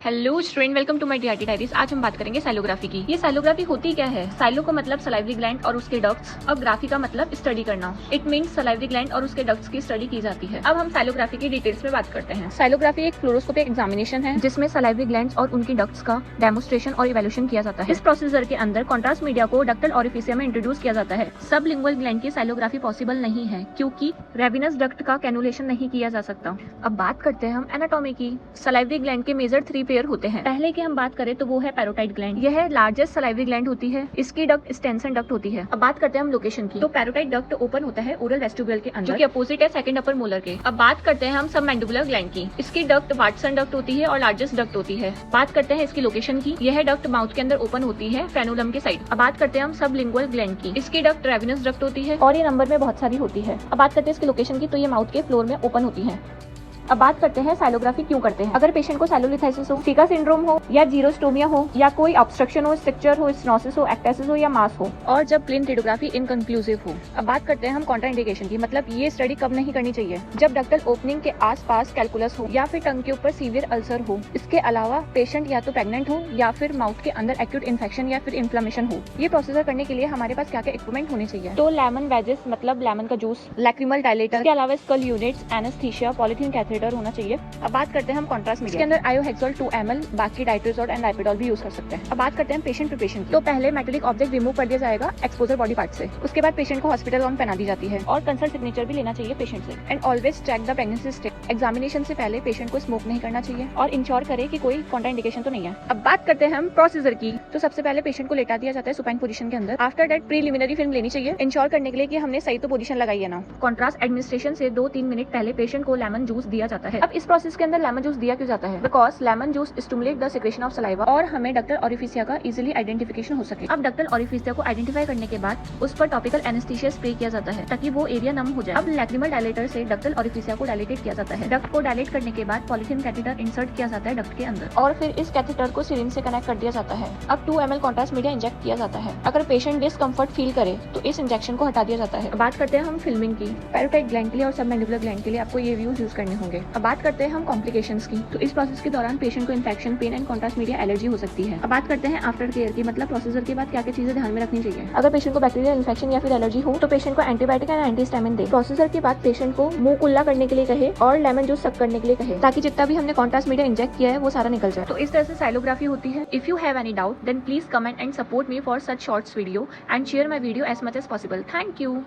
Hello student, welcome to my DRT diaries. आज हम बात करेंगे साइलोग्राफी की। ये साइलोग्राफी होती क्या है? साइलो का मतलब सलाइवरी ग्लैंड और उसके डक्ट्स और ग्राफी का मतलब स्टडी करना। इट मींस सलाइवरी ग्लैंड और उसके डक्ट्स की स्टडी की जाती है। अब हम साइलोग्राफी की डिटेल्स में बात करते हैं। साइलोग्राफी एक फ्लोरोस्कोपिक एग्जामिनेशन है जिसमें सलाइवरी ग्लैंड्स और उनकी डक्ट्स का डेमोस्ट्रेशन और इवैल्यूएशन किया जाता है। इस प्रोसीजर के अंदर कॉन्ट्रास्ट मीडिया को डक्टल ओरिफिशिया में इंट्रोड्यूस किया जाता है। सबलिंगुअल ग्लैंड की साइलोग्राफी पॉसिबल नहीं है क्योंकि रेविनस डक्ट का कैनुलेशन नहीं किया जा सकता। अब बात करते हैं हम एनाटॉमी की। सलाइवरी ग्लैंड के मेजर 3 पेयर होते हैं। पहले की हम बात करें तो वो है पैरोटाइड ग्लैंड। यह लार्जेस्ट सलाइवरी ग्लैंड होती है। इसकी डक्ट स्टेंसन डक्ट होती है। अब बात करते हैं हम लोकेशन की। तो पैरोटाइड डक्ट ओपन होता है ओरल वेस्टिब्यूल के अंदर, जो कि अपोजिट है सेकंड अपर मोलर के। अब बात करते हैं हम सबमैंडिबुलर ग्लैंड की। इसकी डक्ट वाटसन डक्ट होती है और लार्जेस्ट डक्ट होती है। बात करते हैं इसकी लोकेशन की। यह डक्ट माउथ के अंदर ओपन होती है फ्रेनुलम के साइड। अब बात करते हैं हम सबलिंगुअल ग्लैंड की। इसकी डक्ट रेविनस डक्ट होती है और ये नंबर में बहुत सारी होती है। अब बात करते हैं इसकी लोकेशन की। तो ये माउथ के फ्लोर में ओपन होती है। अब बात करते हैं साइलोग्राफी क्यों करते हैं। अगर पेशेंट को साइलोलिथाइसिस हो, सिका सिंड्रोम हो या जीरोस्टोमिया हो या कोई ऑब्स्ट्रक्शन हो, स्ट्रक्चर हो, स्टेनोसिस हो, एक्टेसिस हो या मास हो, और जब प्लेन रेडियोग्राफी इनकंक्लूसिव हो। अब बात करते हैं हम कॉन्ट्राइंडिकेशन की, मतलब ये स्टडी कब नहीं करनी चाहिए। जब डक्टल ओपनिंग के आसपास कैलकुलस हो या फिर टंग के ऊपर सीवियर अल्सर हो। इसके अलावा पेशेंट या तो प्रेग्नेंट हो या फिर माउथ के अंदर एक्यूट इन्फेक्शन या फिर इन्फ्लेमेशन हो। ये प्रोसीजर करने के लिए हमारे पास क्या क्या इक्विपमेंट होने चाहिए। तो लेमन वेजेस मतलब लेमन का जूस, लैक्रिमल डायलेटर, के अलावा skull units, anaesthesia, polythene catheter होना चाहिए। अब बात करते हैं हम कॉन्ट्रास्ट मीडिया। इसके अंदर आयोहेक्सोल 2 ml, बाकी डाइट्रोजोल एंड लाइपिडोल भी यूज कर सकते हैं। अब बात करते हैं पेशेंट प्रिपरेशन की। तो पहले मेटेलिक ऑब्जेक्ट रिमूव कर दिया जाएगा एक्सपोजर बॉडी पार्ट से। उसके बाद पेशेंट को हॉस्पिटल गाउन पहना दी जाती है और कंसल्ट सिग्नेचर भी लेना चाहिए पेशेंट से। And always check the pregnancy state. Examination से पहले पेशेंट को स्मोक नहीं करना चाहिए और इंश्योर करे कि कोई कॉन्ट्राइंडिकेशन तो नहीं है। अब बात करते हैं हम प्रोसीजर की। तो सबसे पहले पेशेंट को लेटा दिया जाता है सुपाइन पोजीशन के अंदर। आफ्टर दैट प्रीलिमिनरी फिल्म लेनी चाहिए इंश्योर करने के लिए कि हमने सही तो पोजीशन लगाई है ना। कॉन्ट्रास्ट एडमिनिस्ट्रेशन से 2-3 मिनट पहले पेशेंट को लेमन जूस दिया जाता है। अब इस प्रोसेस के अंदर लेमन जूस दिया क्यों जाता है? Because lemon juice stimulate the secretion of saliva और हमें डक्टल ओरिफिशिया का इजीली आइडेंटिफिकेशन हो सके। अब डक्टल ओरिफिशिया को आइडेंटिफाई करने के बाद उस पर टॉपिकल एनेस्थीसिया स्प्रे किया जाता है ताकि वो एरिया नम हो जाए। अब लैक्रिमल डायलेटर से डक्टल ओरिफिशिया को डायलेटेट किया जाता है। डक्ट को डायलेट करने के बाद पॉलीथीन कैथेटर इंसर्ट किया जाता है डक्ट के अंदर और फिर इस कैथेटर को सिरिंज से कनेक्ट कर दिया जाता है। अब 2 ml कॉन्ट्रास्ट मीडिया इंजेक्ट किया जाता है। अगर पेशेंट डिस्कम्फर्ट फील करे तो इस इंजेक्शन को हटा दिया जाता है। बात करते हैं हम फिल्मिंग की। पैरोटाइड ग्लैंड के लिए और सबमैंडिबुलर ग्लैंड के लिए आपको ये व्यूज यूज करने होंगे। अब बात करते हैं हम कॉम्प्लिकेशंस की। तो इस प्रोसेस के दौरान पेशेंट को infection, pain and contrast media allergy हो सकती है। अब बात करते हैं आफ्टर केयर की, मतलब प्रोसीजर के बाद क्या क्या चीजें ध्यान में रखनी चाहिए। अगर पेशेंट को बैक्टीरियल इन्फेक्शन या फिर एलर्जी हो तो पेशेंट को antibiotic and antihistamine they. Procedure के बाद पेशेंट को मुंह कुल्ला करने के लिए कहे और लेमन जूस सक करने के लिए कहे ताकि जितना भी हमने कॉन्ट्रास्ट मीडिया इंजेक्ट किया है वो सारा निकल जाए। तो इस तरह से साइलोग्राफी होती है। If you have any doubt then please comment and support me for such shorts video and share my video as much as possible. Thank you.